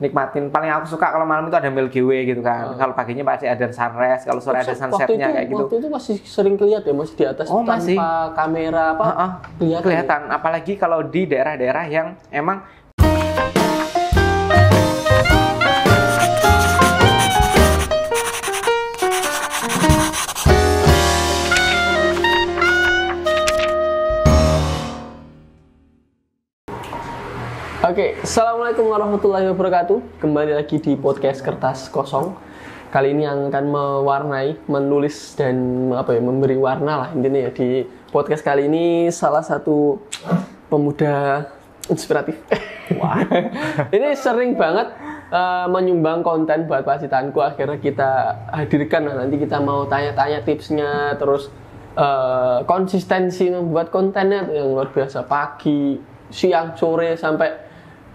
nikmatin. Paling aku suka kalau malam itu ada Milky Way gitu kan. Kalau paginya pasti ada sunrise, kalau sore ada sunsetnya kayak gitu. Waktu itu masih sering kelihatan ya, masih di atas tanpa masih. Kamera Kelihatan. Apalagi kalau di daerah-daerah yang emang Oke, assalamualaikum warahmatullahi wabarakatuh. Kembali lagi di podcast Kertas Kosong. Kali ini yang akan mewarnai, menulis dan memberi warna lah intinya ya. Di podcast kali ini salah satu pemuda inspiratif. Wah, ini sering banget menyumbang konten buat Pacitanku. Akhirnya kita hadirkan. Nah, nanti kita mau tanya-tanya tipsnya, terus konsistensi membuat kontennya yang luar biasa, pagi, siang, sore, sampai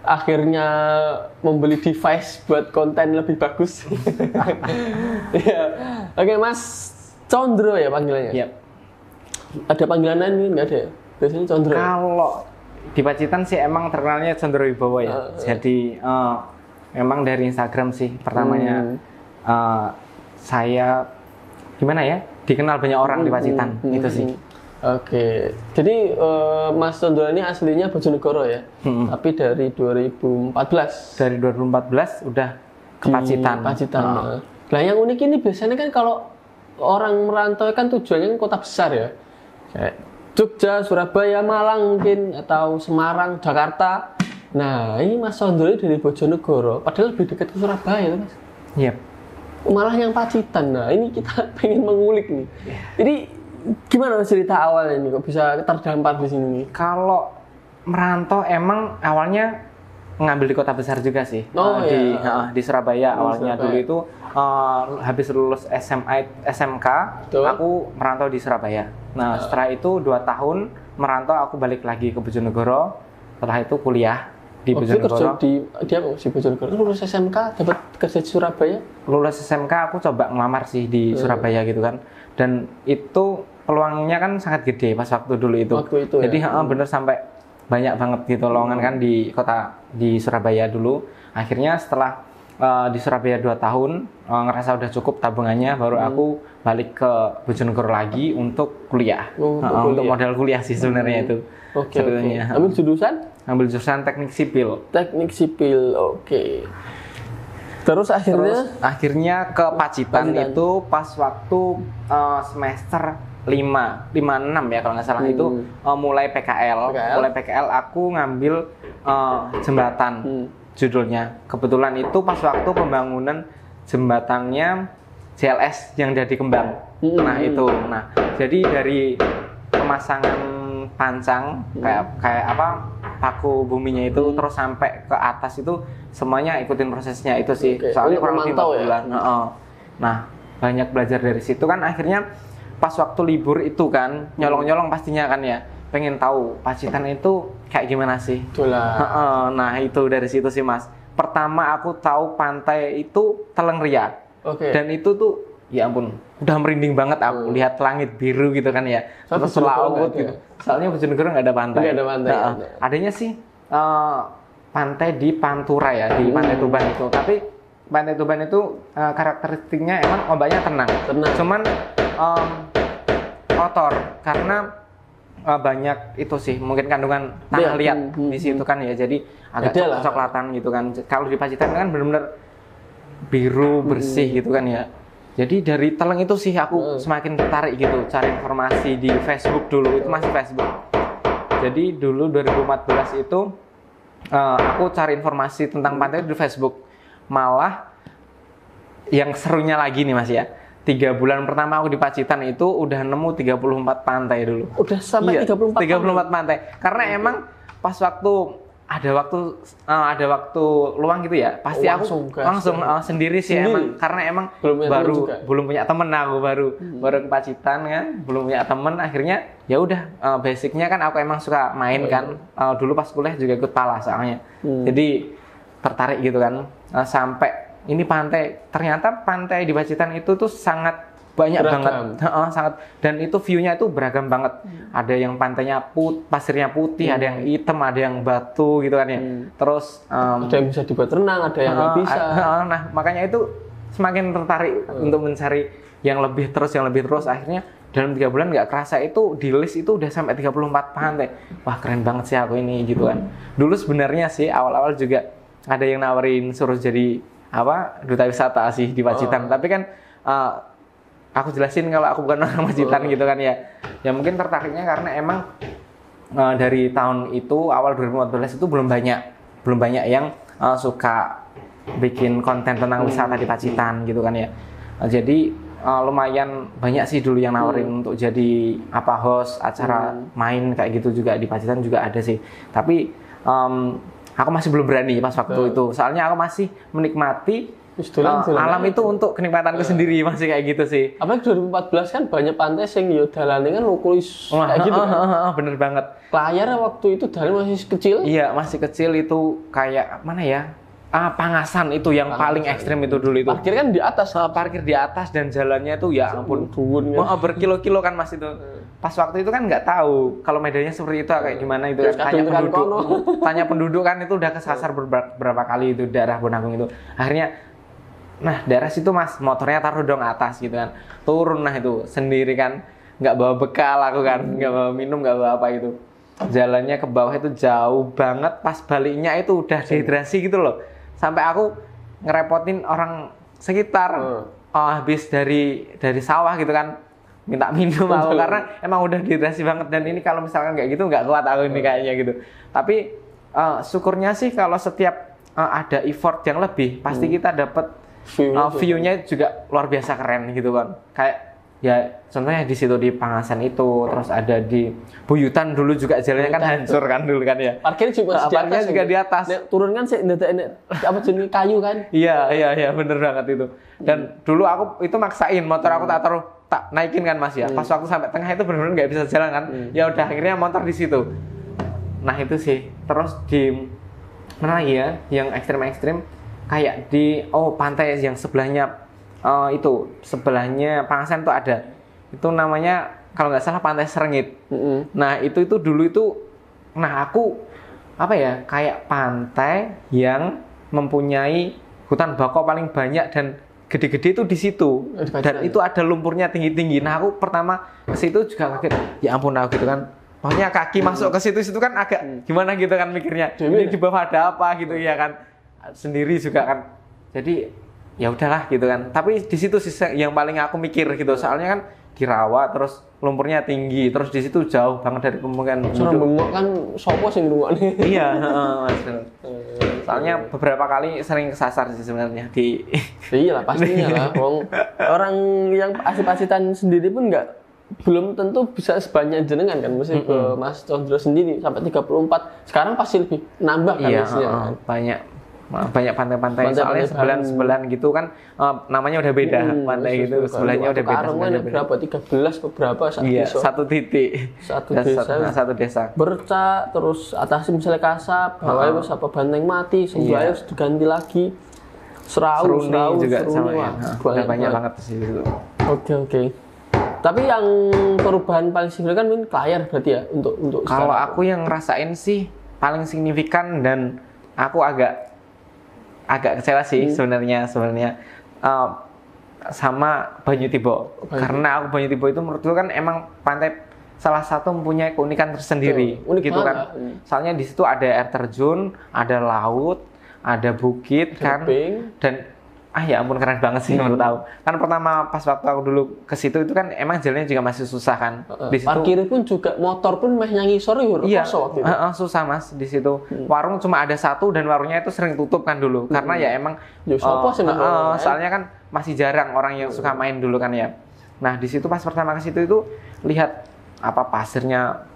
akhirnya membeli device buat konten lebih bagus. Ya. Oke, Mas Condro ya panggilannya? Yep. Ada panggilan lain ini nggak ada ya? Biasanya Condro. Kalau di Pacitan sih emang terkenalnya Condro Wibowo ya. Jadi emang dari Instagram sih pertamanya saya gimana ya, dikenal banyak orang di Pacitan itu sih. Oke, jadi Mas Condro ini aslinya Bojonegoro ya, tapi dari 2014. Dari 2014 udah ke Pacitan. Nah, yang unik ini biasanya kan kalau orang merantau kan tujuannya kota besar ya, kayak Jogja, Surabaya, Malang mungkin, atau Semarang, Jakarta. Nah, ini Mas Condro ini dari Bojonegoro, padahal lebih dekat ke Surabaya, Mas. Iya. Malah yang Pacitan. Nah, ini kita pengen mengulik nih. Jadi gimana cerita awalnya nih kok bisa terdampar di sini? Kalau merantau emang awalnya ngambil di kota besar juga sih. Di Surabaya awalnya. Dulu itu habis lulus SMK, betul. Aku merantau di Surabaya. Nah, setelah itu 2 tahun merantau, aku balik lagi ke Bojonegoro. Setelah itu kuliah di Bojonegoro. Dia di Bojonegoro. Lulus SMK dapat kerja di Surabaya? Lulus SMK aku coba ngelamar sih di Surabaya gitu kan. Dan itu peluangnya kan sangat gede pas waktu dulu itu. Jadi bener sampai banyak banget gitu lowongan kan di Surabaya dulu. Akhirnya setelah di Surabaya 2 tahun ngerasa udah cukup tabungannya, baru aku balik ke Bojonegoro lagi untuk kuliah. Untuk modal kuliah sih sebenarnya itu. Oke. Ambil jurusan? Ambil jurusan teknik sipil. Teknik sipil, oke. Terus akhirnya ke Pacitan itu pas waktu semester 5, 6 ya kalau nggak salah itu mulai PKL. Mulai PKL aku ngambil jembatan judulnya. Kebetulan itu pas waktu pembangunan jembatannya JLS yang jadi kembang. Nah itu. Nah jadi dari pemasangan pancang kayak paku buminya itu terus sampai ke atas itu semuanya ikutin prosesnya itu sih. Soalnya kurang lebih 4 bulan. Nah banyak belajar dari situ kan. Akhirnya pas waktu libur itu kan nyolong-nyolong pastinya kan ya, pengen tahu Pacitan itu kayak gimana sih. Nah itu dari situ sih Mas. Pertama aku tahu pantai itu Telengria. Dan itu tuh ya ampun udah merinding banget aku lihat langit biru gitu kan ya. Terus laut gitu. Soalnya Bojonegoro nggak ada pantai. Adanya sih pantai di Pantura ya, di Pantai Tuban itu. Tapi Pantai Tuban itu karakteristiknya emang ombaknya tenang. Cuman kotor karena banyak itu sih mungkin kandungan tanah liat di situ kan ya, jadi agak coklatan gitu kan. Kalau di Pacitan kan benar-benar biru bersih gitu kan ya. Jadi dari Teleng itu sih aku semakin tertarik gitu cari informasi di Facebook. Dulu itu masih Facebook. Jadi dulu 2014 itu aku cari informasi tentang pantai di Facebook. Malah yang serunya lagi nih Mas ya, 3 bulan pertama aku di Pacitan itu udah nemu 34 pantai dulu. Udah sampai 34 pantai. Karena emang pas waktu ada waktu luang gitu ya, pasti aku langsung sendiri sih emang, karena emang belum punya temen aku baru ke Pacitan kan, belum punya temen. Akhirnya ya udah basicnya kan aku emang suka main kan. Dulu pas kuliah juga ikut pala soalnya. Jadi tertarik gitu kan. Sampai ini pantai, ternyata pantai di Pacitan itu tuh sangat banyak beragam. banget, sangat, dan itu view-nya itu beragam banget. Ada yang pantainya pasirnya putih, ada yang hitam, ada yang batu gitu kan ya. Terus ada yang bisa dibuat renang, ada yang nggak bisa. Nah makanya itu semakin tertarik untuk mencari yang lebih terus. Akhirnya dalam 3 bulan nggak kerasa itu di list itu udah sampai 34 pantai. Wah keren banget sih aku ini gitu kan. Dulu sebenarnya sih awal-awal juga ada yang nawarin suruh jadi duta wisata sih di Pacitan. Tapi kan aku jelasin kalau aku bukan orang Pacitan gitu kan ya. Ya mungkin tertariknya karena emang dari tahun itu awal 2014 itu belum banyak yang suka bikin konten tentang wisata di Pacitan gitu kan ya. Jadi lumayan banyak sih dulu yang nawarin untuk jadi host acara main kayak gitu juga di Pacitan juga ada sih. Tapi aku masih belum berani pas waktu itu. Soalnya aku masih menikmati alam itu untuk kenikmatanku sendiri, masih kayak gitu sih. Apalagi 2014 kan banyak pantai sing yo dalane kan ukuris kayak gitu kan. Bener banget. Layar waktu itu dalan masih kecil. Iya, masih kecil itu kayak mana ya? Pangasan itu yang paling ekstrim itu dulu itu. Parkir kan di atas. Parkir di atas dan jalannya itu ya ampun. Berkilo-kilo kan Mas itu. Pas waktu itu kan nggak tahu kalau medannya seperti itu kayak gimana itu. Tanya penduduk kan itu udah kesasar beberapa kali itu daerah Bonanggung itu. Akhirnya daerah situ Mas, motornya taruh dong atas gitu kan. Turun itu sendiri kan. Nggak bawa bekal aku kan, nggak bawa minum, nggak bawa apa gitu. Jalannya ke bawah itu jauh banget, pas baliknya itu udah dehidrasi gitu loh. Sampai aku ngerepotin orang sekitar. Habis dari sawah gitu kan, minta minum aku karena emang udah dehidrasi banget. Dan ini kalau misalkan kayak gitu nggak kuat aku ini kayaknya gitu. Tapi syukurnya sih kalau setiap ada effort yang lebih, pasti kita dapat view-nya juga luar biasa keren gitu kan. Kayak ya contohnya di situ di Pangasan itu, terus ada di Buyutan dulu juga jalannya kan hancur kan dulu kan ya. Parkirnya juga di atas. Turun kan sih jenis kayu kan. Iya bener banget itu. Dan dulu aku itu maksain motor aku tak naikin kan Mas ya. Pas waktu sampai tengah itu benar-benar nggak bisa jalan kan. Ya udah akhirnya motor di situ. Nah itu sih. Terus di mana lagi ya yang ekstrim-ekstrim kayak di pantai yang sebelahnya sebelahnya Pangasan tuh ada. Itu namanya kalau nggak salah Pantai Serengit. Nah itu dulu itu, aku kayak pantai yang mempunyai hutan bakau paling banyak dan gede-gede itu di situ. Dan itu ada lumpurnya tinggi-tinggi. Nah aku pertama ke situ juga kaget. Ya ampun aku gitu kan. Pokoknya kaki masuk ke situ kan agak gimana gitu kan mikirnya. Ini di bawah ada apa gitu ya kan. Sendiri juga kan. Jadi ya udahlah gitu kan. Tapi di situ sih yang paling aku mikir gitu. Soalnya kan di rawa terus lumpurnya tinggi, terus di situ jauh banget dari pemukiman penduduk. Bengok kan sopo sing ngrungokne. Iya, Mas. Soalnya beberapa kali sering kesasar sih sebenarnya di Iya lah pastinya lah. Orang yang asli Pacitan sendiri pun belum tentu bisa sebanyak jenengan kan. Mesti ke Mas Condro sendiri sampai 34. Sekarang pasti lebih nambah kan kan. Banyak pantai-pantai soalnya sebelah gitu kan namanya udah beda pantai gitu sebelahnya udah beda. Berapa 13 beberapa satu titik satu desa Berca terus atasnya misalnya Kasab bawahnya apa Banteng Mati sebelahnya diganti lagi Serau juga sama ya. Banyak banget sih itu. Oke. Tapi yang perubahan paling signifikan mungkin layar berarti ya untuk kalau aku yang ngerasain sih paling signifikan dan aku agak kecewa sih sebenarnya sama Banyu Tibo. Karena aku Banyu Tibo itu menurutku kan emang pantai salah satu mempunyai keunikan tersendiri gitu kan. Soalnya di situ ada air terjun, ada laut, ada bukit kan. Dan ya ampun keren banget sih menurut aku. Kan pertama pas waktu aku dulu ke situ itu kan emang jalannya juga masih susah kan. Di situ parkir pun juga motor pun meh nyanyi sore waktu itu. Susah Mas di situ. Warung cuma ada satu dan warungnya itu sering tutup kan dulu karena ya emang soalnya kan masih jarang orang yang suka main dulu kan ya. Nah, di situ pas pertama ke situ itu lihat pasirnya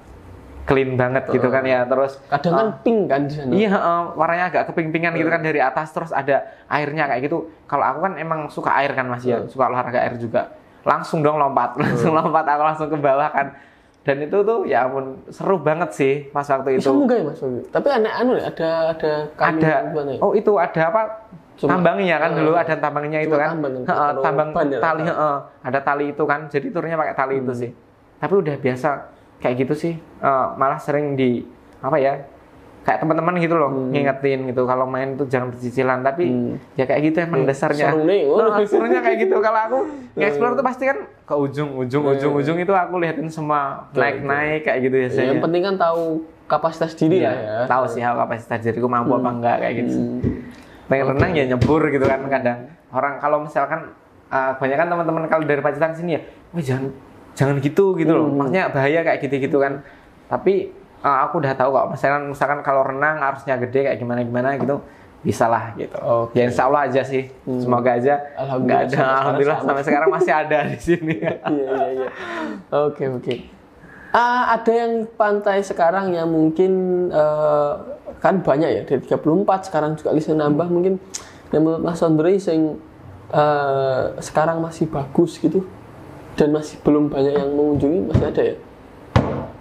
clean banget gitu kan ya, terus kadang kan pink kan di sana. Iya, warnanya agak keping-pingan gitu kan dari atas, terus ada airnya kayak gitu. Kalau aku kan emang suka air kan Mas ya, suka olahraga air juga. Langsung dong lompat, aku langsung ke bawah kan. Dan itu tuh ya ampun seru banget sih pas waktu itu. Bisa munggah ya Mas? Tapi ada itu ada tambangnya kan dulu ada tambangnya itu kan. Tambang ya, tali, ada tali itu kan. Jadi turunnya pakai tali itu sih. Tapi udah biasa kayak gitu sih. Malah sering di apa ya? Kayak teman-teman gitu loh, ngingetin gitu kalau main itu jangan bercicilan, tapi ya kayak gitu emang dasarnya. Serunya kayak gitu. Kalau aku nge-explore tuh pasti kan ke ujung itu aku lihatin semua naik kayak gitu ya. Yang penting kan tahu kapasitas diri ya. Tahu sih kapasitas diriku mampu apa enggak kayak gitu. Pengen renang ya nyebur gitu kan kadang. Orang kalau misalkan kebanyakan teman-teman kalau dari Pacitan sini ya, wah jangan gitu loh. Maksudnya bahaya kayak gitu kan. Tapi aku udah tahu kok, misalkan kalau renang harusnya gede kayak gimana gitu, bisa lah gitu. Ya insya Allah aja sih, semoga aja nggak ada. Alhamdulillah sampai sekarang masih ada di sini. Iya. Oke. Ada yang pantai sekarang yang mungkin kan banyak ya, dari 34 sekarang juga listnya nambah, mungkin yang menurut Mas Sondre yang sekarang masih bagus gitu dan masih belum banyak yang mengunjungi, masih ada ya?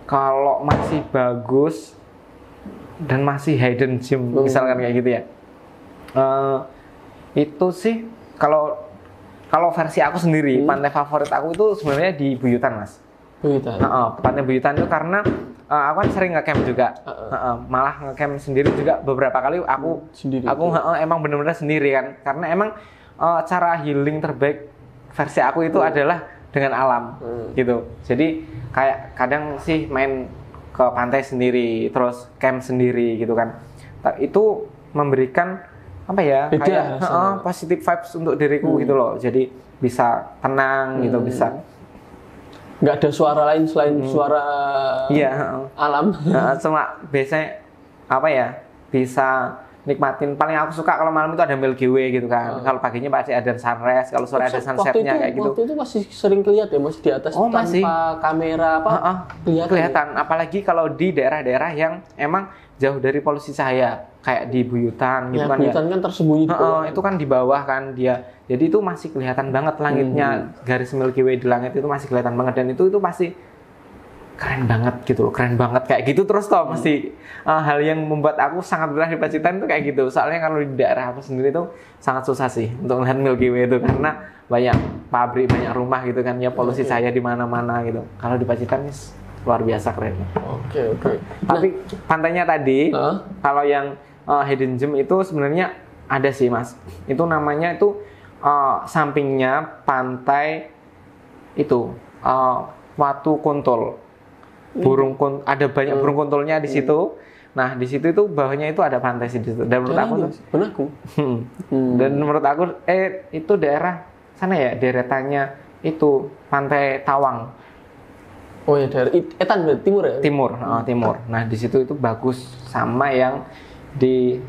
Kalau masih bagus dan masih hidden gem misalkan kayak gitu ya, itu sih kalau versi aku sendiri pantai favorit aku itu sebenarnya di Buyutan, Mas. Buyutan. Pantai Buyutan itu karena aku kan sering ngecamp juga, malah ngecamp sendiri juga beberapa kali aku emang benar-benar sendiri kan, karena emang cara healing terbaik versi aku itu adalah dengan alam gitu. Jadi kayak kadang sih main ke pantai sendiri, terus camp sendiri gitu kan. Itu memberikan apa ya? Kayak positive vibes untuk diriku gitu loh. Jadi bisa tenang gitu, bisa. Nggak ada suara lain selain suara alam. Cuma biasanya apa ya? Bisa nikmatin. Paling aku suka kalau malam itu ada Milky Way gitu kan. Kalau paginya pasti ada sunrise, kalau sore ada sunsetnya kayak gitu. Waktu itu masih sering kelihatan ya, masih di atas tanpa masih. Kamera kelihatan. Apalagi kalau di daerah-daerah yang emang jauh dari polusi cahaya, kayak di Buyutan gitu kan. Buyutan kan tersembunyi di bawah. Itu kan di bawah kan dia. Jadi itu masih kelihatan banget langitnya, garis Milky Way di langit itu masih kelihatan banget, dan itu pasti keren banget gitu loh, keren banget kayak gitu terus toh mesti hal yang membuat aku sangat betah di Pacitan itu kayak gitu. Soalnya kalau di daerah aku sendiri tuh sangat susah sih untuk melihat Milky Way itu karena banyak pabrik, banyak rumah gitu kan ya, polusi cahaya di mana-mana gitu. Kalau di Pacitan luar biasa keren. Oke. Tapi pantainya tadi kalau yang hidden gem itu sebenarnya ada sih, Mas. Itu namanya itu sampingnya pantai itu Watu Kuntul. Ada banyak burung kuntulnya di situ. Nah, di situ itu bawahnya itu ada pantai di situ. Dan menurut aku dan menurut aku itu daerah sana ya, deretannya itu Pantai Tawang. Oh ya, daerah Etan timur ya? Timur. Nah, di situ itu bagus sama yang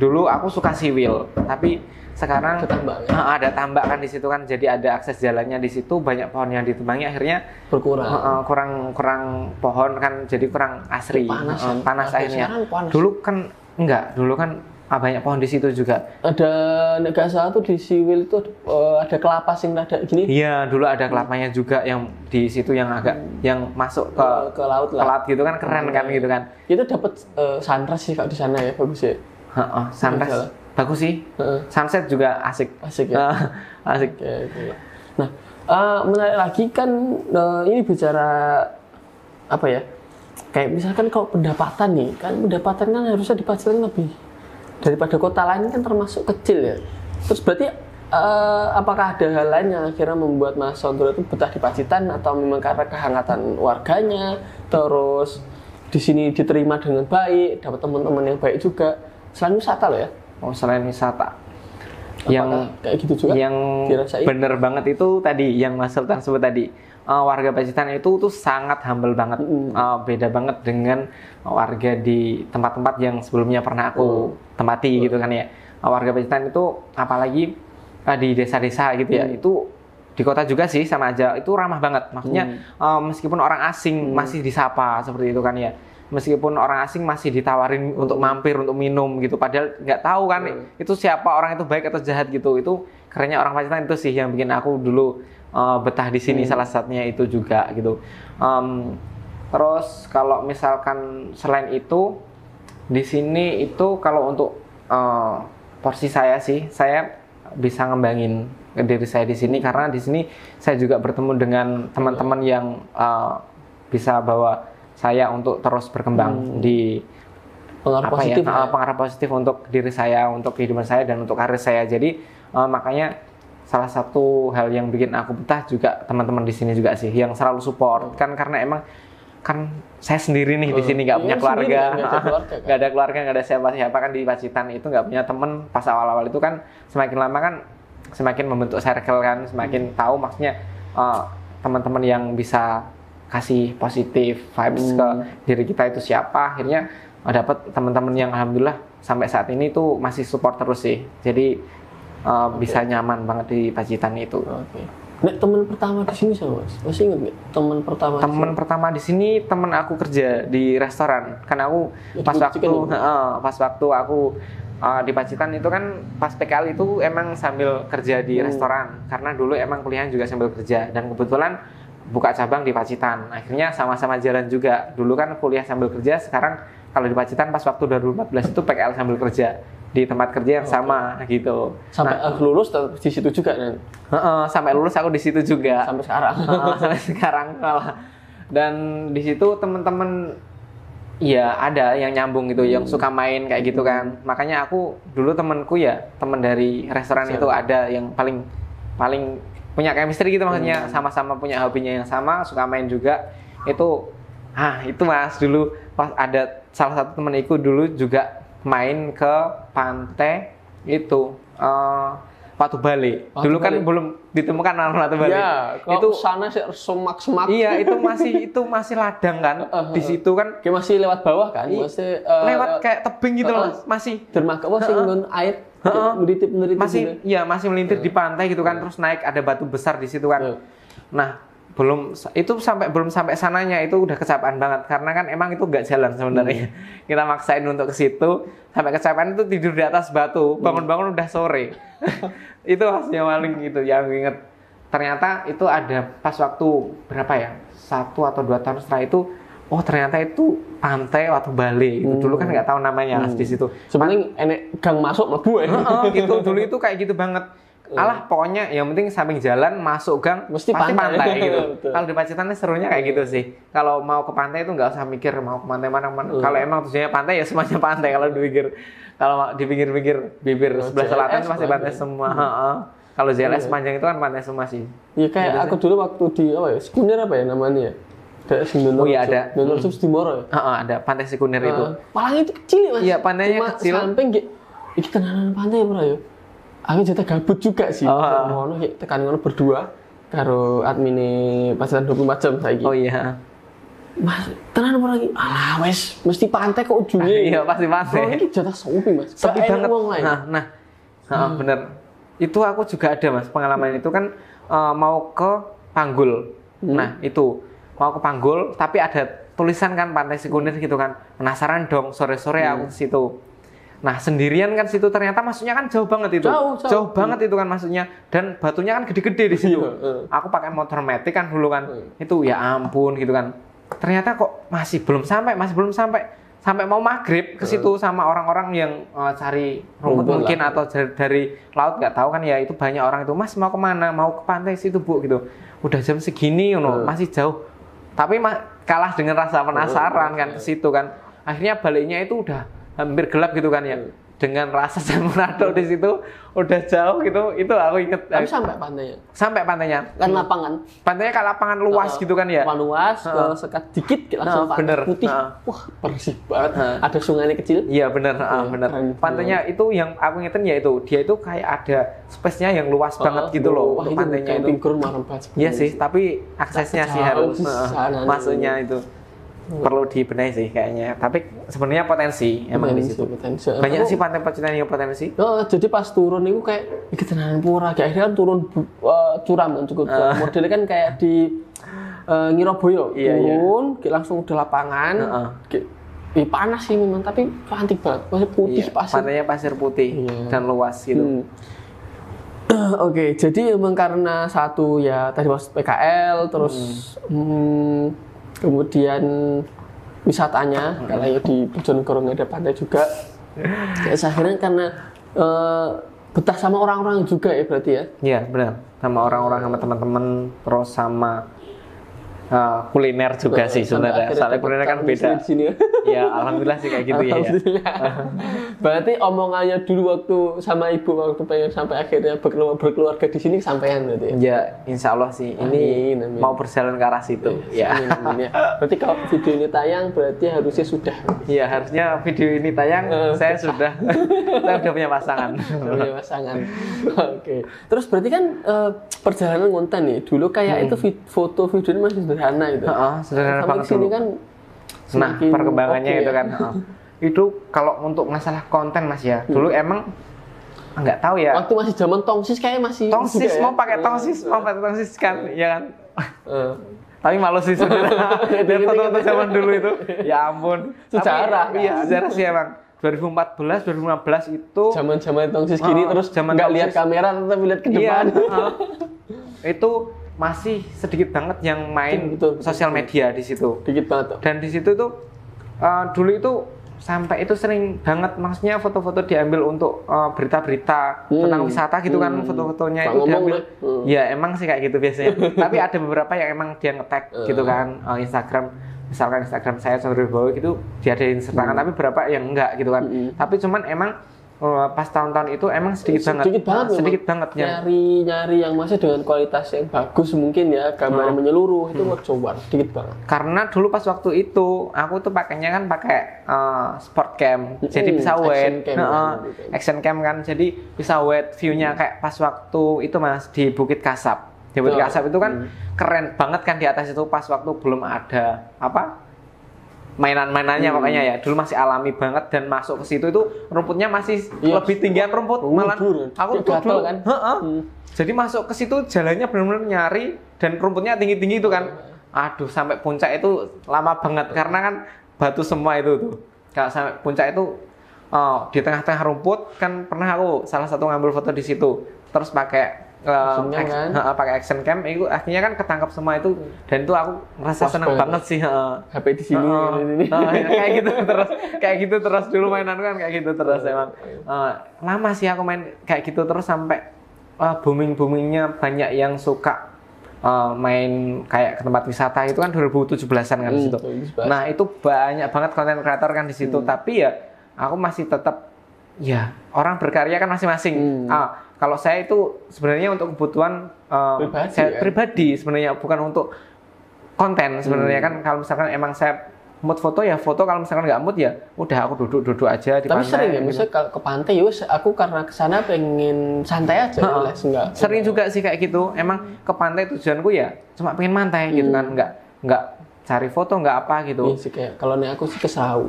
dulu aku suka Siwil, tapi sekarang ada tambak kan di situ kan, jadi ada akses jalannya di situ, banyak pohon yang ditebangi akhirnya berkurang. Kurang pohon kan, jadi kurang asri. Panas akhirnya. Panas. Dulu kan banyak pohon di situ juga. Ada nggak salah tuh di Siwil itu ada kelapa sing ada gini. Iya, dulu ada kelapanya juga yang di situ yang agak yang masuk ke laut lah. Ke laut gitu kan, keren kan gitu kan. Itu dapat sunrise sih kalau di sana ya, bagus ya. Sunrise bagus sih. Sunset juga asik ya. Asik. Okay. Nah, menarik lagi kan ini bicara apa ya? Kayak misalkan kalau pendapatan kan harusnya di Pacitan lebih daripada kota lain kan termasuk kecil ya. Terus berarti apakah ada hal lain yang akhirnya membuat Mas Sondre itu betah di Pacitan, atau memang karena kehangatan warganya, terus di sini diterima dengan baik, dapat teman-teman yang baik juga, selain wisata loh ya? Selain wisata. Apakah yang kayak gitu juga? Yang bener banget itu tadi yang Mas Sultan sebut tadi. Warga Pacitan itu tuh sangat humble banget. Beda banget dengan warga di tempat-tempat yang sebelumnya pernah aku tempati gitu kan ya. Warga Pacitan itu apalagi di desa-desa gitu ya, itu di kota juga sih sama aja, itu ramah banget. Maksudnya meskipun orang asing masih disapa seperti itu kan ya. Meskipun orang asing masih ditawarin untuk mampir, untuk minum gitu, padahal nggak tahu kan itu siapa orang itu, baik atau jahat gitu. Itu kerennya orang Pacitan itu sih yang bikin aku dulu betah di sini, salah satunya itu juga gitu. Terus kalau misalkan selain itu di sini itu kalau untuk porsi saya sih, saya bisa ngembangin diri saya di sini, karena di sini saya juga bertemu dengan teman-teman yang bisa bawa saya untuk terus berkembang di pengaruh positif untuk diri saya, untuk kehidupan saya, dan untuk karir saya. Jadi makanya salah satu hal yang bikin aku betah juga teman-teman di sini juga sih, yang selalu support kan, karena emang kan saya sendiri nih di sini, nggak punya keluarga, nggak ada keluarga, nggak ada siapa-siapa kan di Pacitan itu, nggak punya temen. Pas awal-awal itu kan semakin lama kan semakin membentuk circle kan, semakin tahu maksudnya teman-teman yang bisa kasih positif vibes ke diri kita itu siapa. Akhirnya dapat teman-teman yang alhamdulillah sampai saat ini tuh masih support terus sih. Jadi bisa nyaman banget di Pacitan itu. Nek teman pertama di sini sama Mas, masih ingat nggak teman pertama? Teman pertama di sini teman aku kerja di restoran. Kan aku pas waktu aku di Pacitan itu kan pas PKL itu emang sambil kerja di restoran, karena dulu emang kuliah juga sambil kerja, dan kebetulan buka cabang di Pacitan. Akhirnya sama-sama jalan juga. Dulu kan kuliah sambil kerja, sekarang kalau di Pacitan pas waktu 2014 itu PKL sambil kerja di tempat kerja yang sama gitu. Sampai lulus di situ juga kan? Sampai lulus aku di situ juga. Sampai sekarang. Sampai sekarang malah. Dan di situ teman-teman ya ada yang nyambung gitu, yang suka main kayak gitu kan. Makanya aku dulu temanku ya, teman dari restoran itu ada yang paling punya chemistry gitu, maksudnya sama-sama punya hobinya yang sama, suka main juga. Itu Mas, dulu pas ada salah satu temenku dulu juga main ke pantai itu Watu Bale. Dulu kan belum ditemukan Watu Bale. Ya, itu sana sih semak-semak. Iya, itu masih ladang kan. Di situ kan kayak masih lewat bawah kan, masih lewat kayak tebing gitu loh, masih dermaga masih ngon air. Meritip masih gitu. Iya, masih melintir di pantai gitu kan, terus naik ada batu besar di situ kan. Nah, belum sampai sananya itu udah kecapean banget, karena kan emang itu nggak jalan sebenarnya. Kita maksain untuk ke situ, sampai kecapean itu tidur di atas batu, bangun-bangun udah sore. Itu hasilnya paling gitu yang inget. Ternyata itu ada pas waktu berapa ya, 1 atau 2 tahun setelah itu, oh ternyata itu pantai Watu Bale. Itu dulu kan nggak tahu namanya di situ. Sebenarnya enek gang masuk mlebu ya. Gitu dulu itu kayak gitu banget. Alah pokoknya yang penting samping jalan masuk gang pasti pantai gitu. Kalau di Pacitan serunya kayak gitu sih. Kalau mau ke pantai itu nggak usah mikir mau ke pantai mana. Kalau emang tujuannya pantai ya semuanya pantai. Kalau di pinggir bibir sebelah selatan itu masih pantai semua. Kalau JLS panjang itu kan pantai semua sih. Iya kayak gitu aku dulu waktu di Sekunder apa ya namanya? Oh iya ada. Donor terus di Moro ya? Ada pantai Sekunder itu. Palang itu kecil ya Mas? Iya pantainya kecil. Samping iki tenanan pantai bro ya. Aku jatah gabut juga sih. Ngono tekan ngono berdua karo admine Pacitan 24 jam saiki. Oh iya. Mas, tenan ora iki? Alah wes, mesti pantai kok ujungnya. Iya, pasti pantai. Oh, ini jatah sepi, Mas. Sepi banget. Bener. Itu aku juga ada, Mas, pengalaman itu kan mau ke Panggul. Nah, itu mau ke Panggul tapi ada tulisan kan pantai Sekunder gitu kan. Penasaran dong, sore-sore aku ke situ. Nah sendirian kan situ ternyata masuknya kan jauh banget itu, jauh banget itu kan masuknya, dan batunya kan gede-gede di situ. Aku pakai motor metik kan dulu kan, itu ya ampun gitu kan. Ternyata kok masih belum sampai mau maghrib ke situ sama orang-orang yang cari rumput mungkin atau dari laut nggak tahu kan ya, itu banyak orang itu, Mas mau kemana? Mau ke pantai situ Bu gitu. Udah jam segini, masih jauh. Tapi kalah dengan rasa penasaran kan ke situ kan. Akhirnya baliknya itu udah hampir gelap gitu kan ya. Dengan rasa Samurado di situ udah jauh gitu, itu aku inget. Tapi sampai pantainya. Sampai pantainya. Kan lapangan. Pantainya kan lapangan luas gitu kan ya. Luas, sekat dikit langsung pantai putih. Wah, bersih banget. Ada sungainya kecil. Iya benar, benar. Pantainya itu yang aku ingetin ya itu, dia itu kayak ada space-nya yang luas banget gitu loh. Wah, pantainya itu. Iya sih, tapi aksesnya sih harus masuknya itu. Perlu dibenahi sih kayaknya, tapi sebenarnya potensi emang di situ. Banyak sih pantai Pacitan yang potensi. Jadi pas turun itu kayak iki tenan pura, akhirnya kan turun curam kan cukup. Modelnya kan kayak di Ngiroboyo, turun langsung udah lapangan. Panas sih memang, tapi cantik banget. Masih putih pasir. Pantainya pasir putih dan luas gitu. Oke, jadi memang karena satu ya tadi pas PKL terus kemudian wisatanya kalau di Bojonegoro nggak ada pantai juga. Akhirnya karena betah sama orang-orang juga ya berarti ya? Iya benar, sama orang-orang, sama teman-teman, terus sama kuliner juga sih sebenarnya. Soalnya kuliner kan beda. Di sini. Ya alhamdulillah sih kayak gitu ya. Berarti omongannya dulu waktu sama ibu waktu pengen sampai akhirnya berkeluarga di sini kesampaian berarti ya? Ya insya Allah sih ini amin. mau berjalan ke arah situ. Ya. Amin, ya. Berarti kalau video ini tayang berarti harusnya sudah. Iya harusnya video ini tayang saya sudah punya pasangan. Punya pasangan. Oke. Terus berarti kan perjalanan konten nih dulu kayak itu foto video ini masih sederhana itu. Sederhana banget sini dulu. kan Nah perkembangannya itu kan itu kalau untuk masalah konten Mas ya dulu emang nggak tahu ya waktu masih zaman tongsis kayak masih tongsis juga, mau ya? pakai tongsis kan ya kan tapi malu sih sebenarnya dari foto-foto zaman dulu itu ya ampun sejarah iya sejarah sih emang 2014 2015 itu zaman tongsis gini terus nggak lihat kamera tapi lihat ke depan itu masih sedikit banget yang main sosial media di situ. Dikit banget. Dan di situ tuh dulu itu sampai itu sering banget maksudnya foto-foto diambil untuk berita-berita tentang wisata gitu kan foto-fotonya itu diambil. Ya emang sih kayak gitu biasanya. Tapi ada beberapa yang emang dia nge-tag gitu kan Instagram. Misalkan Instagram saya Sondre Bowo gitu diadain sertangan tapi beberapa yang enggak gitu kan. Tapi cuman emang pas tahun-tahun itu emang sedikit banget nyari yang masih dengan kualitas yang bagus mungkin ya gambar menyeluruh itu coba sedikit banget karena dulu pas waktu itu aku tuh pakainya kan pakai sport cam jadi bisa wet action cam kan jadi bisa wet view-nya kayak pas waktu itu Mas di Bukit Kasab itu kan keren banget kan di atas itu pas waktu belum ada mainan-mainannya pokoknya ya dulu masih alami banget dan masuk ke situ itu rumputnya masih lebih tinggian rumput malah aku tuh dulu kan jadi masuk ke situ jalannya benar-benar nyari dan rumputnya tinggi-tinggi itu kan aduh sampai puncak itu lama banget karena kan batu semua itu tuh kalau sampai puncak itu di tengah-tengah rumput kan pernah aku salah satu ngambil foto di situ terus pakai pakai action cam itu akhirnya kan ketangkap semua itu dan itu aku merasa seneng banget sih HP di sini kayak gitu terus dulu mainan kan kayak gitu terus emang lama sih aku main kayak gitu terus sampai boomingnya banyak yang suka main kayak ke tempat wisata itu kan 2017-an kan di situ. Nah itu banyak banget konten kreator kan di situ tapi ya aku masih tetap ya orang berkarya kan masing-masing. Kalau saya itu sebenarnya untuk kebutuhan pribadi sebenarnya bukan untuk konten sebenarnya kan kalau misalkan emang saya mood foto ya foto kalau misalkan nggak mood ya udah aku duduk aja di tapi pantai. Tapi sering ya misalnya kalau ke pantai ya aku karena kesana pengen santai aja enggak. Sering juga sih kayak gitu. Emang ke pantai tujuanku ya cuma pengen mantai gitu kan nggak cari foto nggak apa gitu. Iya sih kayak kalau nih aku sih ke Serau.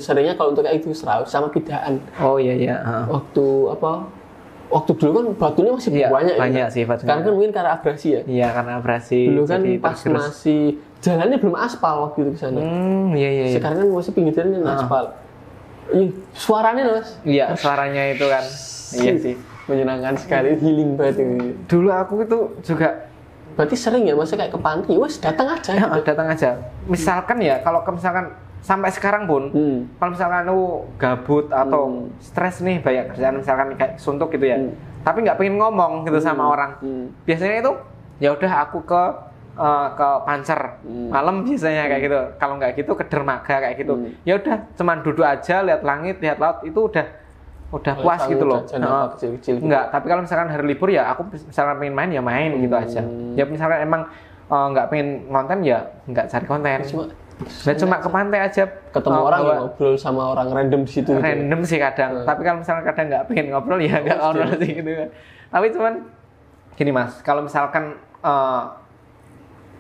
Seringnya kalau untuk kayak itu Serau sama Pidaan. Oh iya. Waktu dulu kan batunya masih banyak sih batunya. Karena kan mungkin karena abrasi ya. Iya karena abrasi. Dulu kan pas masih jalannya belum aspal waktu itu ke sana. Iya. Sekarang kan masih pinggir jalan aspal. Suaranya Mas. Iya suaranya itu kan. Iya sih. Menyenangkan sekali, healing banget itu. Dulu aku itu juga berarti sering ya masa kayak ke pantai, datang aja. Gitu. Datang aja. Misalkan ya kalau misalkan sampai sekarang pun, kalau misalkan lu gabut atau stres nih banyak kerjaan misalkan kayak suntuk gitu ya, tapi nggak pengen ngomong gitu sama orang, biasanya itu ya udah aku ke Pancer malam biasanya kayak gitu. Kalau nggak gitu ke dermaga kayak gitu. Ya udah cuman duduk aja lihat langit lihat laut itu udah puas gitu loh. Kecil-kecil gitu. Enggak, tapi kalau misalkan hari libur ya aku misalkan pengen main ya main gitu aja. Ya misalkan emang nggak pengen konten ya nggak cari konten. Cuma ke pantai aja ketemu orang ya ngobrol sama orang random di situ. Random gitu. Sih kadang. Tapi kalau misalkan kadang nggak pengen ngobrol ya nggak ngobrol sih gitu. Tapi cuman gini Mas, kalau misalkan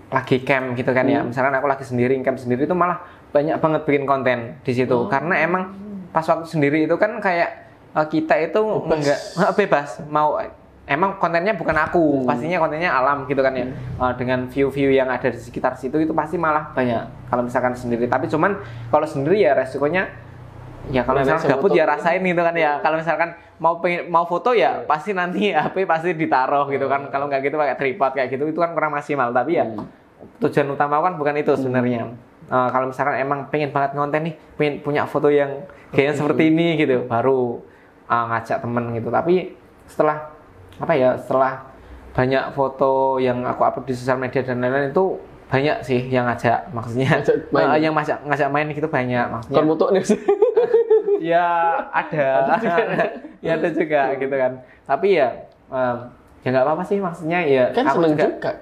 lagi camp gitu kan ya, misalkan aku lagi sendiri camp sendiri itu malah banyak banget bikin konten di situ karena emang pas waktu sendiri itu kan kayak kita itu bebas mau emang kontennya bukan aku pastinya kontennya alam gitu kan ya dengan view-view yang ada di sekitar situ itu pasti malah banyak kalau misalkan sendiri tapi cuman kalau sendiri ya resikonya ya kalau misalkan gabut ya rasain gitu kan ya kalau misalkan mau foto ya pasti nanti HP pasti ditaruh gitu kan kalau nggak gitu pakai tripod kayak gitu itu kan kurang maksimal tapi ya tujuan utama kan bukan itu sebenarnya. Kalau misalkan emang pengen banget ngonten nih pengen punya foto yang kayaknya seperti ini gitu baru ngajak temen gitu. Tapi setelah banyak foto yang aku upload di sosial media dan lain-lain itu banyak sih yang ngajak, maksudnya yang ngajak main gitu banyak, maksudnya. Kon foto nih sih. Ya ada ya ada juga gitu kan. Tapi ya nggak apa-apa sih, maksudnya ya kan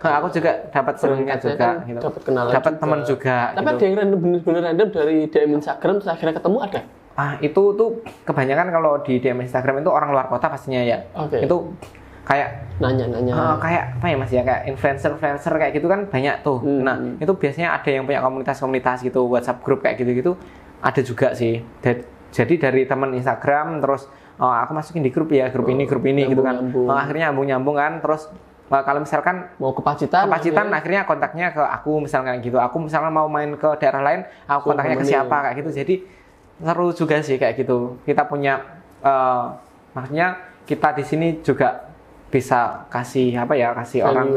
aku juga dapat senangnya juga kan, gitu. Dapat teman juga. Tapi gitu. ada yang bener-bener random dari DM Instagram terus akhirnya ketemu ada? Itu tuh kebanyakan kalau di DM Instagram itu orang luar kota pastinya ya. Itu kayak nanya-nanya. Kayak apa ya Mas ya, kayak influencer kayak gitu kan banyak tuh. Nah, itu biasanya ada yang punya komunitas gitu, WhatsApp grup kayak gitu-gitu ada juga sih. Jadi dari teman Instagram terus aku masukin di grup ya, grup ini gitu kan. Akhirnya nyambung kan, terus kalau misalkan mau ke Pacitan akhirnya kontaknya ke aku misalkan gitu. Aku misalnya mau main ke daerah lain, aku kontaknya ke siapa kayak gitu. Jadi seru juga sih kayak gitu. Kita punya maksudnya kita di sini juga bisa kasih value orang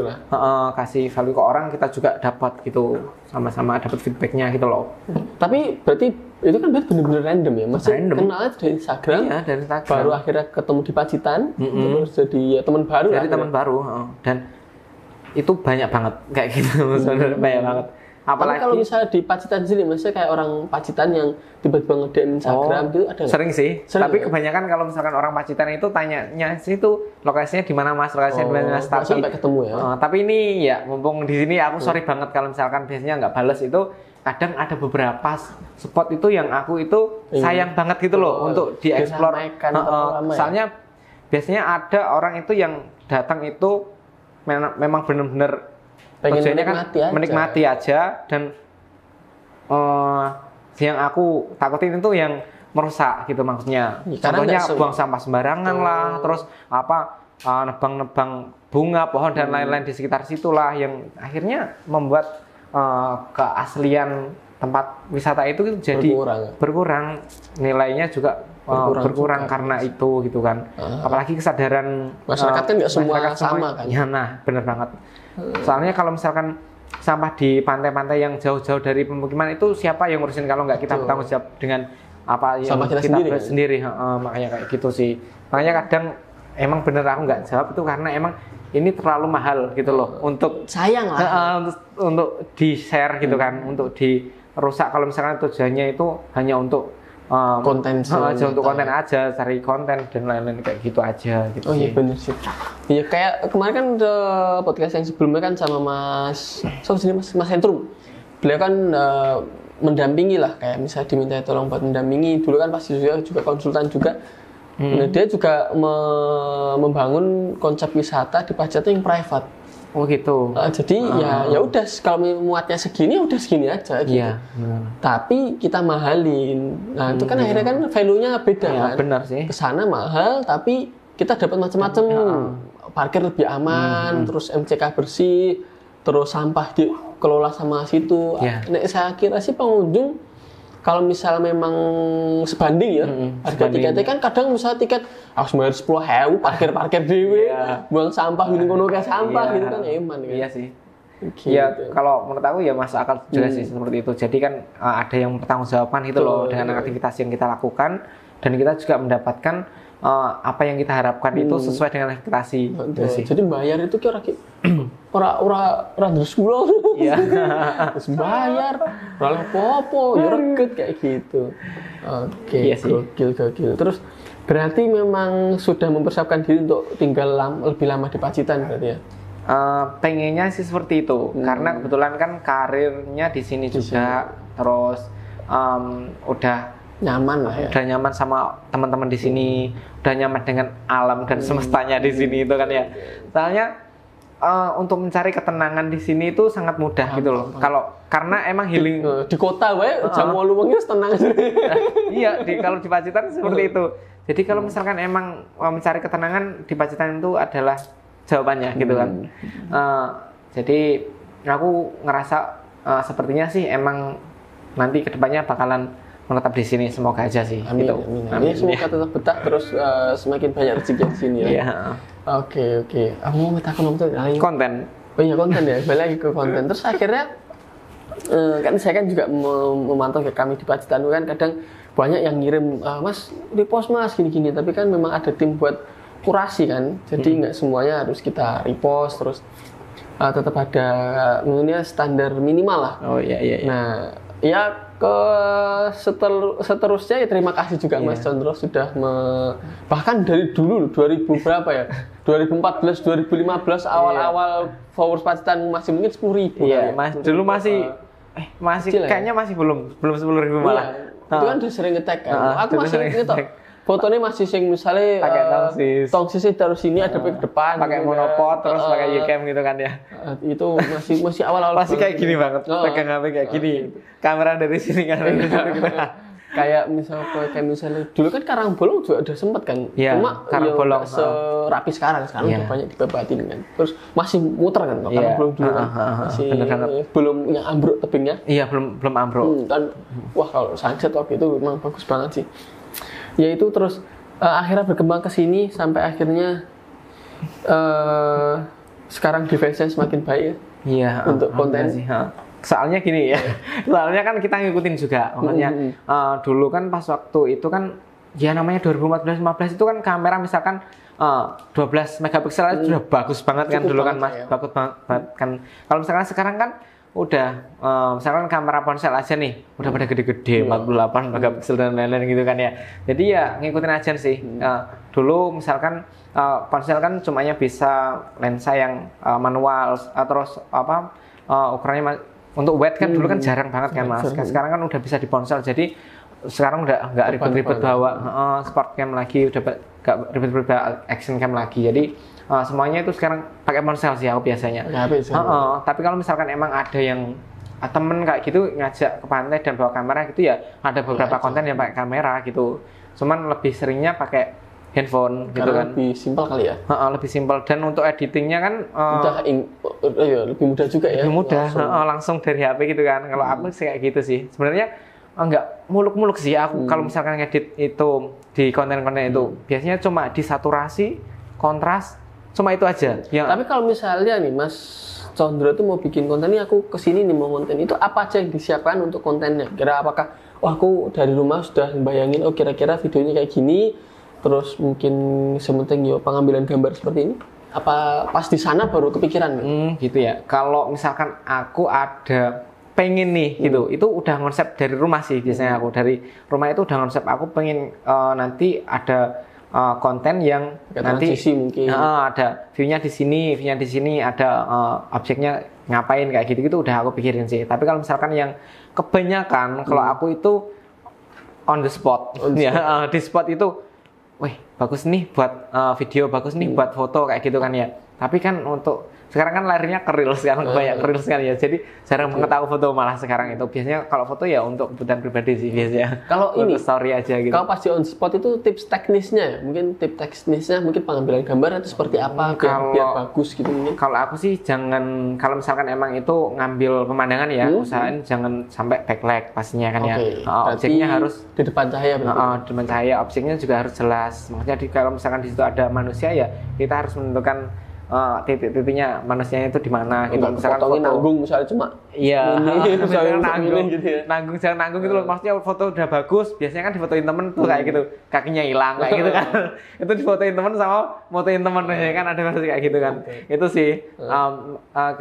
kasih value ke orang, kita juga dapat gitu, sama-sama dapat feedbacknya gitu loh. Tapi berarti itu kan benar-benar random ya, maksudnya kenalnya dari Instagram, dari Instagram, baru akhirnya ketemu di Pacitan, terus jadi ya, teman baru. Jadi teman baru, dan itu banyak banget kayak gitu, sebenarnya banyak banget. Apalagi kalau misalnya di Pacitan sini, maksudnya kayak orang Pacitan yang tiba-tiba nge-DM Instagram gitu ada nggak? Sering sih, tapi kebanyakan kalau misalkan orang Pacitan itu tanyanya situ lokasinya di mana Mas, lokasinya di mana Mas, sampai ketemu ya. Tapi ini ya mumpung di sini aku sorry banget kalau misalkan biasanya nggak bales itu, kadang ada beberapa spot itu yang aku itu sayang banget gitu loh untuk dieksplor. Soalnya biasanya ada orang itu yang datang itu memang benar-benar pengen menikmati aja dan yang aku takutin itu yang merusak gitu, maksudnya contohnya buang sampah sembarangan lah, terus nebang bunga, pohon dan lain-lain di sekitar situlah yang akhirnya membuat keaslian tempat wisata itu jadi berkurang nilainya juga berkurang karena itu gitu kan. Apalagi kesadaran masyarakat kan nggak semua sama kan. Ya, nah bener banget. Soalnya kalau misalkan sampah di pantai-pantai yang jauh-jauh dari pemukiman itu siapa yang ngurusin kalau nggak kita bertanggung jawab dengan apa yang kita sendiri. Makanya kayak gitu sih. Makanya kadang emang bener aku nggak jawab itu karena emang ini terlalu mahal gitu loh untuk sayang lah untuk di share gitu kan, untuk dirusak kalau misalkan tujuannya itu hanya untuk konten untuk konten aja, cari konten dan lain-lain kayak gitu aja gitu. Oh iya benar sih. Iya kayak kemarin kan podcast yang sebelumnya kan sama Mas Hendrum. Beliau kan mendampingi lah, kayak misalnya diminta tolong buat mendampingi. Dulu kan pasti juga konsultan juga. Nah, dia juga membangun konsep wisata di Pacitan yang private. Oh gitu. Jadi ya udah kalau muatnya segini udah segini aja gitu. Iya. Tapi kita mahalin. Nah, itu kan akhirnya kan value-nya beda kan. Benar sih. Kesana mahal tapi kita dapat macam-macam. Parkir lebih aman, terus MCK bersih, terus sampah dikelola sama situ. Nek saya kira sih pengunjung kalau misal memang sebanding ya, harga tiketnya kan kadang misalnya tiket harus bayar 10.000 parkir dewe, buang sampah ngono kayak sampah gitu kan eman kan. Iya sih. Ya kalau menurut aku ya masuk akal juga sih seperti itu. Jadi kan ada yang bertanggungjawaban gitu loh dengan aktivitas yang kita lakukan, dan kita juga mendapatkan apa yang kita harapkan itu sesuai dengan ekspektasi. Jadi bayar itu kira orang terus pulau. Iya. Terus bayar, ora apa-apa, ya reget kayak gitu. Oke, iya gokil. Terus berarti memang sudah mempersiapkan diri untuk tinggal lebih lama di Pacitan berarti ya? Pengennya sih seperti itu, karena kebetulan kan karirnya di sini juga, terus udah nyaman lah ya. Udah nyaman sama teman-teman di sini, udah nyaman dengan alam dan semestanya di sini itu kan ya. Soalnya untuk mencari ketenangan di sini itu sangat mudah gitu loh. Karena emang healing di kota wae jam 8 wengi tenang. Iya, kalau di Pacitan seperti itu. Jadi kalau misalkan emang mencari ketenangan di Pacitan itu adalah jawabannya gitu kan. Jadi aku ngerasa sepertinya sih emang nanti kedepannya bakalan menetap di sini, semoga aja sih. Amin, gitu. Amin. Semoga tetap betah terus semakin banyak rezeki di sini ya. Iya. Oke. Aku mau minta konten. Oh iya konten ya, balik lagi ke konten. Terus akhirnya kan saya kan juga memantau kayak kami di Pacitan kan kadang banyak yang ngirim, Mas repost Mas gini-gini, tapi kan memang ada tim buat kurasi kan, jadi nggak semuanya harus kita repost terus. Tetap ada menurutnya standar minimal lah. Oh iya. Nah, ya seterusnya ya terima kasih juga Mas Condro sudah bahkan dari dulu 2000 berapa ya? 2014, 2015 awal-awal followers Pacitan masih mungkin 10.000. Iya, Mas. Dulu masih kayaknya masih belum 10.000 malah. Itu kan udah sering nge-tag kan. Aku masih inget fotonya masih sing misalnya pakai tongsis taruh sini ada ke depan pakai monopod terus pakai Ucam gitu kan ya. Itu masih awal-awal masih kayak gini banget, pegang HP kayak gini, kamera dari sini kan. Kayak misalnya dulu kan Karangbolong juga udah sempet kan, cuma Karangbolong serapi sekarang udah banyak dibebatin kan, terus masih muter kan kalau Karangbolong dulu kan masih belum yang ambruk tebingnya. Iya, belum ambruk kan. Wah, kalau sunset waktu itu memang bagus banget sih. Ya itu terus akhirnya berkembang ke sini sampai akhirnya sekarang defense-nya semakin baik ya. Iya, untuk konten sih. Soalnya gini ya. Soalnya kan kita ngikutin juga. Makanya dulu kan pas waktu itu kan ya namanya 2014-15 itu kan kamera misalkan 12 megapiksel sudah bagus banget kan. Cukup dulu kan Mas, bagus banget kan. Kalau misalkan sekarang kan udah misalkan kamera ponsel aja nih udah pada gede-gede 48 megapiksel dan lain-lain gitu kan ya. Jadi ya ngikutin aja sih. Dulu misalkan ponsel kan cumanya bisa lensa yang manual terus ukurannya untuk wide kan dulu kan jarang banget kan Mas. Sekarang kan udah bisa di ponsel. Jadi sekarang udah nggak ribet-ribet bawa sport cam lagi, udah nggak ribet-ribet action cam lagi. Jadi semuanya itu sekarang pakai ponsel sih aku biasanya. Tapi kalau misalkan emang ada yang temen kayak gitu ngajak ke pantai dan bawa kamera gitu ya ada beberapa konten yang pakai kamera gitu. Cuman lebih seringnya pakai handphone gitu kan. Lebih simpel kali ya. Lebih simpel dan untuk editingnya kan lebih mudah juga ya. Lebih mudah langsung dari HP gitu kan. Kalau aku sih kayak gitu sih. Sebenarnya enggak muluk-muluk sih aku kalau misalkan ngedit itu di konten-konten itu biasanya cuma disaturasi, kontras, cuma itu aja. Tapi kalau misalnya nih Mas Condro tuh mau bikin konten ini, aku kesini nih mau konten itu apa aja yang disiapkan untuk kontennya? Kira apakah aku dari rumah sudah bayangin kira-kira videonya kayak gini, terus mungkin sementing pengambilan gambar seperti ini? Apa pas di sana baru kepikiran? Gitu ya. Kalau misalkan aku ada pengen nih gitu, itu udah konsep dari rumah sih biasanya aku dari rumah itu udah konsep aku pengen nanti ada konten yang nanti mungkin ada view-nya di sini, ada objeknya ngapain kayak gitu udah aku pikirin sih. Tapi kalau misalkan yang kebanyakan kalau aku itu on the spot. Di spot itu, wih bagus nih buat video, bagus nih buat foto kayak gitu kan ya. Tapi kan untuk sekarang kan larinya ke reels sekarang banyak reels kan ya. Jadi jarang banget aku foto malah sekarang itu. Biasanya kalau foto ya untuk kebutuhan pribadi sih biasanya. Kalau ini story aja gitu. Kalau pas di on spot itu tips teknisnya ya. Mungkin tips teknisnya mungkin pengambilan gambar atau seperti apa biar bagus gitu mungkin. Kalau aku sih jangan kalau misalkan emang itu ngambil pemandangan ya, usahain jangan sampai backlight pastinya kan ya. Objeknya harus di depan cahaya di depan cahaya, objeknya juga harus jelas. Maksudnya kalau misalkan di situ ada manusia ya kita harus menentukan titik-titiknya manusianya itu di mana gitu. Misalkan foto nanggung misalnya cuma misalnya nanggung gitu ya. Nanggung gitu loh. Maksudnya foto udah bagus, biasanya kan difotoin temen tuh kayak gitu. Kakinya hilang kayak gitu kan. Itu difotoin temen sama motoin temen ya kan ada masih kayak gitu kan. Itu sih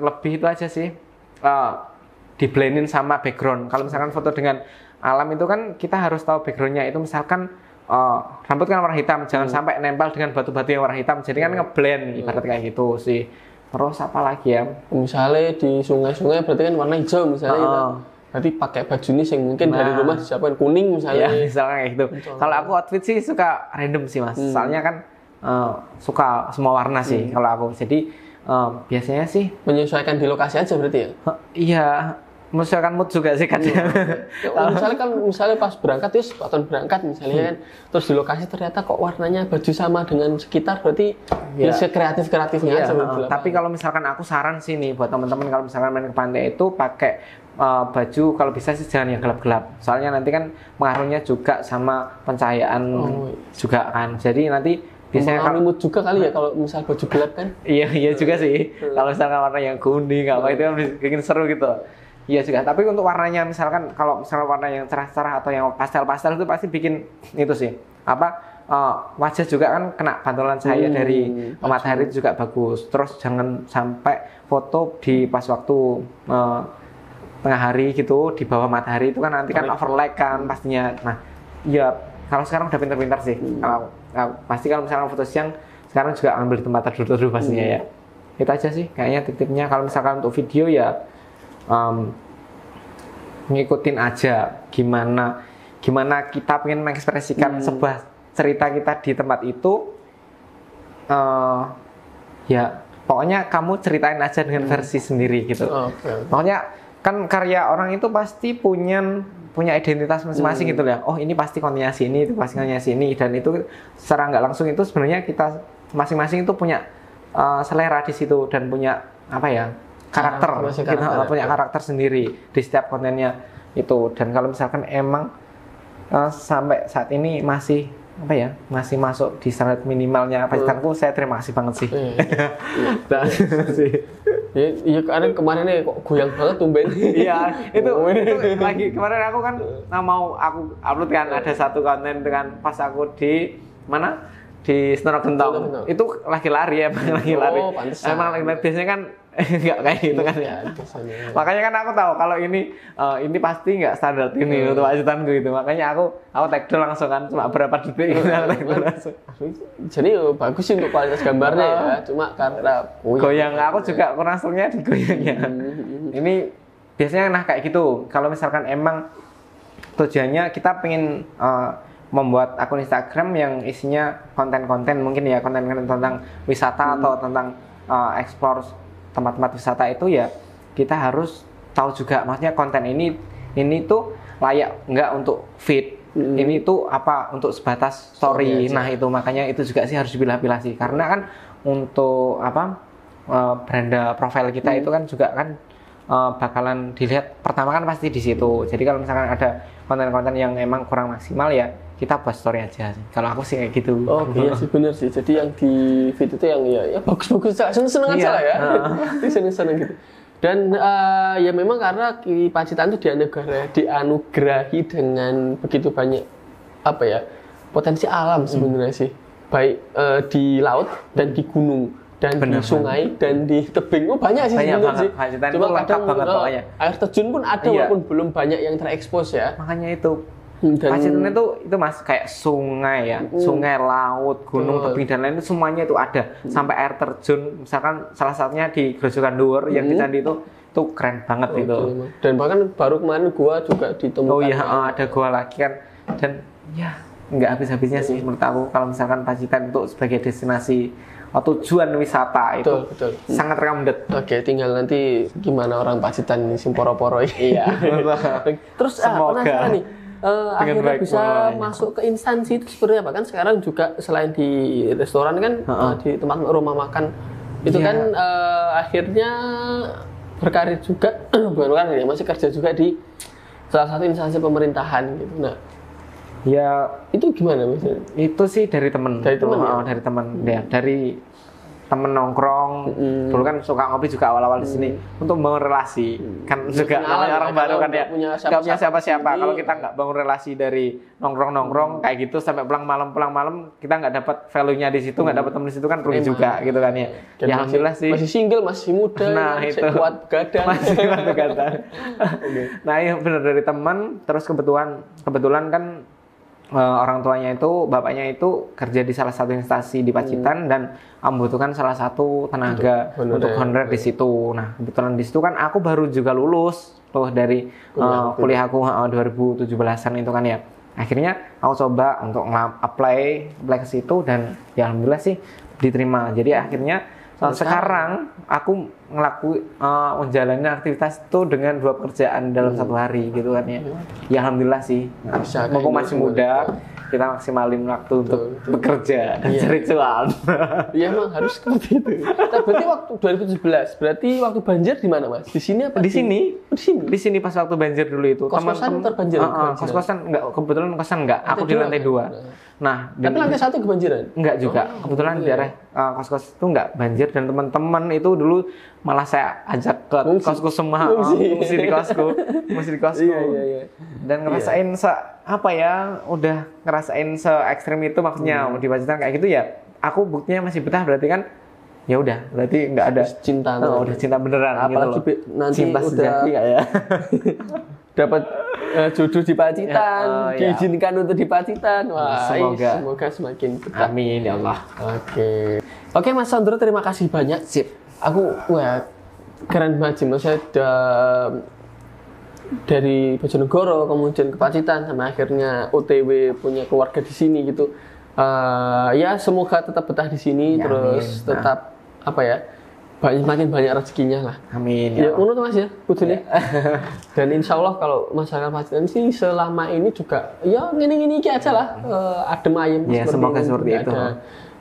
lebih itu aja sih. Diblendin sama background. Kalau misalkan foto dengan alam itu kan kita harus tahu backgroundnya itu misalkan rambut kan warna hitam, jangan sampai nempel dengan batu-batu yang warna hitam, jadi kan ngeblend ibarat kayak gitu sih. Terus apa lagi ya? Misalnya di sungai-sungai berarti kan warna hijau misalnya, berarti pakai baju nih yang mungkin dari rumah disiapkan kuning misalnya. Ya, misalnya kayak gitu. Kalau aku outfit sih suka random sih Mas, soalnya kan suka semua warna sih kalau aku. Jadi biasanya sih menyesuaikan di lokasi aja berarti ya? Iya. Menyesuaikan mood juga sih kadang. Misalnya pas berangkat ya sepatuan berangkat misalnya kan, terus di lokasi ternyata kok warnanya baju sama dengan sekitar, berarti ya sekreatif-kreatifnya aja. Tapi kalau misalkan aku saran sih nih buat teman-teman kalau misalkan main ke pantai itu pakai baju kalau bisa sih jangan yang gelap-gelap. Soalnya nanti kan pengaruhnya juga sama pencahayaan juga kan. Jadi nanti biasanya kalau mood juga kali ya kalau misal baju gelap kan. Iya juga sih. Kalau misalkan warna yang kuning apa itu kan bikin seru gitu. Iya juga, tapi untuk warnanya misalkan kalau misalnya warna yang cerah-cerah atau yang pastel-pastel itu pasti bikin itu sih. Wajah juga kan kena pantulan cahaya dari matahari juga bagus. Terus jangan sampai foto di pas waktu tengah hari gitu di bawah matahari itu kan nanti kan overlight kan pastinya. Nah, ya kalau sekarang udah pintar-pintar sih. Pasti kalau misalnya foto siang sekarang juga ambil di tempat tertentu pastinya ya. Itu aja sih kayaknya tip-tipnya. Kalau misalkan untuk video ya ngikutin aja gimana kita pengen mengekspresikan sebuah cerita kita di tempat itu, ya pokoknya kamu ceritain aja dengan versi sendiri gitu. Pokoknya kan karya orang itu pasti punya identitas masing-masing gitu ya. Oh ini pasti kontennya sini, itu pasti kontennya sini, dan itu secara nggak langsung itu sebenarnya kita masing-masing itu punya selera di situ dan punya karakter, punya karakter sendiri di setiap kontennya itu. Dan kalau misalkan emang sampai saat ini masih masuk di standar minimalnya pacitanku, saya terima kasih banget sih. Iya karena kemarin nih kok goyang banget tumben. Iya, itu lagi kemarin aku kan mau aku upload kan ada satu konten dengan pas aku di mana? Di Senora Gentong. Itu lagi lari ya, lagi lari. Emang lagi lari biasanya kan enggak kayak gitu kan ya. Makanya kan aku tahu kalau ini pasti enggak standar ini untuk pacitanku gitu. Makanya aku tag down langsung kan, cuma berapa detik gitu tag down langsung. Jadi bagus sih untuk kualitas gambarnya ya, cuma karena goyang aku juga kurang senengnya di goyangnya. Ini biasanya kayak gitu. Kalau misalkan emang tujuannya kita pengen membuat akun Instagram yang isinya konten-konten mungkin ya konten-konten tentang wisata atau tentang explore tempat-tempat wisata itu ya kita harus tahu juga maksudnya konten ini tuh layak nggak untuk feed, ini tuh untuk sebatas story. Nah itu makanya itu juga sih harus dipilah-pilah sih karena kan untuk beranda profile kita itu kan juga kan bakalan dilihat pertama kan pasti di situ. Jadi kalau misalkan ada konten-konten yang emang kurang maksimal ya kita buat story aja sih. Kalau aku sih kayak gitu. Oh iya sih benar sih. Jadi yang di feed itu yang ya bagus-bagus, seneng-seneng aja lah ya. Seneng-seneng gitu. Dan ya memang karena Pacitan itu dianugerahi dengan begitu banyak potensi alam sebenarnya sih. Baik di laut dan di gunung dan di sungai dan di tebing banyak sih sebenarnya sih. Cuma kadang air terjun pun ada walaupun belum banyak yang terekspos ya. Makanya itu Pacitan itu mas kayak sungai ya, sungai, laut, gunung, tebing dan lain itu semuanya itu ada sampai air terjun. Misalkan salah satunya di Grojogan Dhuwur yang di Candi itu keren banget itu. Dan bahkan baru kemarin gua juga ditemukan. Oh iya, ada gua lagi kan dan ya nggak habis-habisnya sih menurut aku kalau misalkan Pacitan itu sebagai destinasi tujuan wisata itu betul. Sangat recommended. Oke, tinggal nanti gimana orang Pacitan nih simporo-poro. Iya. Terus penasaran nih. Akhirnya bisa masuk ke instansi itu seperti apa kan sekarang juga selain di restoran kan di tempat rumah makan itu kan akhirnya berkarir juga bukan karir ya masih kerja juga di salah satu instansi pemerintahan gitu. Nah ya itu gimana misalnya? Itu sih dari teman ya dari temen nongkrong. Dulu kan suka ngopi juga awal-awal di sini untuk membangun relasi. Kan juga orang baru kan ya nggak punya siapa-siapa. Kalau kita nggak bangun relasi dari nongkrong kayak gitu sampai pulang malam kita nggak dapat value-nya di situ, nggak dapat temen di situ kan rugi juga gitu kan ya. Ya alhamdulillah sih. Masih single, masih muda, itu kuat begadang. Masih kuat begadang. Nah, iya benar dari teman. Terus kebetulan kan orang tuanya itu, bapaknya itu kerja di salah satu instansi di Pacitan dan membutuhkan salah satu tenaga untuk honorer di situ. Nah, kebetulan di situ kan aku baru juga lulus dari kuliah aku 2017-an itu kan ya. Akhirnya aku coba untuk apply ke situ dan ya alhamdulillah sih diterima. Jadi akhirnya sekarang aku menjalani aktivitas itu dengan 2 pekerjaan dalam 1 hari gitu kan ya. Ya alhamdulillah sih. Mumpung masih muda, kita maksimalin waktu untuk bekerja dan cari cuan. Iya emang harus seperti itu. Berarti waktu 2017, berarti waktu banjir di mana Mas? Di sini apa? Di sini pas waktu banjir dulu itu. Kos-kosan terbanjir? Kos-kosan enggak, kebetulan kosan enggak. Aku di lantai 2. Nah, tapi lantai 1 kebanjiran? Enggak juga. Kebetulan di daerah kos-kos itu enggak banjir, dan teman-teman itu dulu malah saya ajak ke kosku semua, mesti di kosku. Iya. Dan ngerasain udah ngerasain se ekstrim itu, maksudnya di Pacitan kayak gitu ya. Aku buktinya masih betah, berarti kan ya udah, berarti nggak ada cinta. Udah cinta beneran. Apalagi gitu nanti cinta udah sejati ya. dapat jodoh di Pacitan, diizinkan untuk di Pacitan. Wah, semoga semakin betah. Amin ya Allah. Oke Mas Sondro, terima kasih banyak. Sip. Aku keren banget sih, saya dari Bojonegoro kemudian ke Pacitan sampai akhirnya OTW punya keluarga di sini gitu. Ya semoga tetap betah di sini, terus tetap makin banyak rezekinya lah. Amin. Ya menurut Mas ya, kudune. Dan insya Allah kalau masyarakat Pacitan sih selama ini juga ya gini-gini aja lah, adem ayem. Ya semoga seperti itu.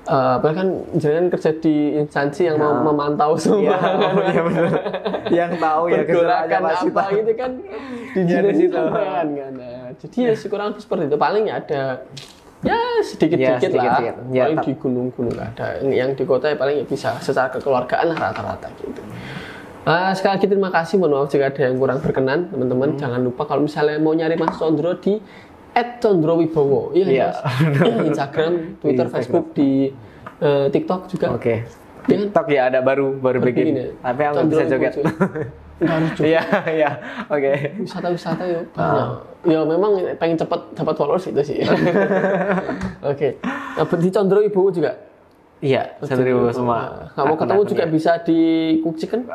Bahkan jangan kerja di instansi yang mau memantau semua. Iya benar. Yang tahu ya pergolakan apa gitu kan di situ kan. Jadi ya kurang lebih seperti itu. Paling ada sedikit-sedikit lah. Paling di gunung-gunung ada. Yang di kota ya paling bisa secara kekeluargaan lah rata-rata gitu. Sekali lagi terima kasih. Mohon maaf jika ada yang kurang berkenan, teman-teman. Jangan lupa kalau misalnya mau nyari Mas Sondro di @condrowibowo. Iya. Instagram, Twitter, Facebook, di TikTok juga. Oke. TikTok ya ada baru bikin. Tapi aku bisa joget. Nggak harus juga. Iya. Oke. Wisata ya banyak. Ya memang pengen cepat dapat followers itu sih. Oke. Di Condrowibowo juga. Iya, Condrowibowo semua. Kamu ketemu juga bisa di Kuciken.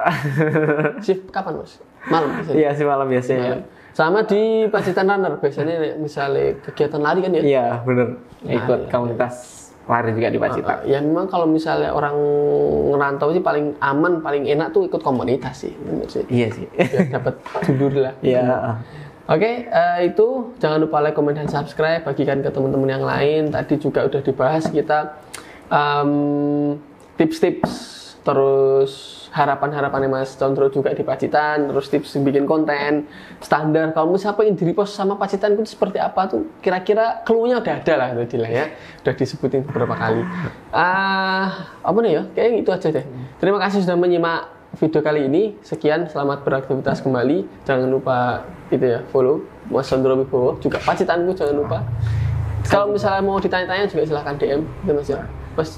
Shift kapan, Mas? Malam biasanya. Iya, sih malam biasanya. Sama di Pacitan Runner biasanya misalnya kegiatan lari kan ya? Iya, bener. Ikut komunitas lari juga di Pacitan. Ya memang kalau misalnya orang ngerantau sih paling aman, paling enak tuh ikut komunitas sih. Iya sih. Biar dapat dulur lah. Iya. Oke, itu jangan lupa like, comment, dan subscribe. Bagikan ke teman-teman yang lain. Tadi juga udah dibahas kita tips-tips, terus harapan-harapannya Mas Sondro juga di Pacitan, terus tips bikin konten standar. Kalau misalnya pengen di repost sama Pacitan itu seperti apa tuh? Kira-kira clue-nya udah ada lah tadi lah ya. Udah disebutin beberapa kali. Apa nih ya? Kayaknya itu aja deh. Terima kasih sudah menyimak video kali ini. Sekian, selamat beraktivitas kembali. Jangan lupa follow Mas Condrowibowo, juga Pacitanku jangan lupa. Kalau misalnya mau ditanya-tanya juga silahkan DM gitu Mas ya.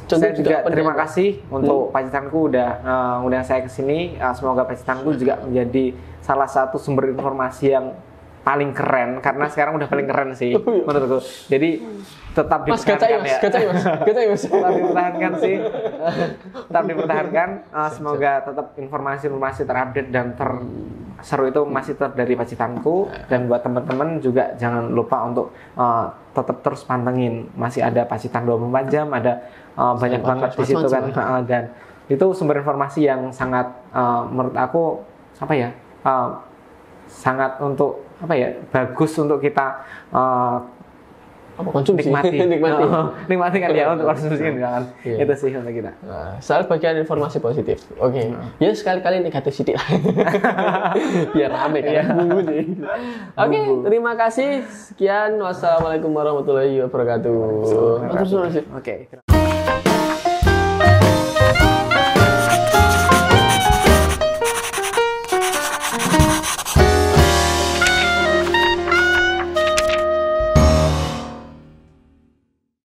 Saya juga terima kasih untuk Pacitanku udah undang saya ke sini. Semoga Pacitanku juga menjadi salah satu sumber informasi yang paling keren, karena sekarang udah paling keren sih menurutku. Jadi tetap dipertahankan ya. Gacai mas. Tetap dipertahankan sih. Tetap dipertahankan. Semoga tetap informasi-informasi terupdate dan terseru itu masih tetap dari Pacitanku. Dan buat teman-teman juga jangan lupa untuk tetap terus pantengin. Masih ada Pacitan 24 jam, ada banyak banget di situ kan. Dan itu sumber informasi yang sangat menurut aku sangat untuk bagus untuk kita nikmati kan ya untuk konsumsi kan. Itu sih untuk kita. Soal bagian informasi positif. Oke. Ya sekali-kali negatif sedikit. Biar rame kan. Oke, terima kasih. Sekian. Wassalamualaikum warahmatullahi wabarakatuh. Oke.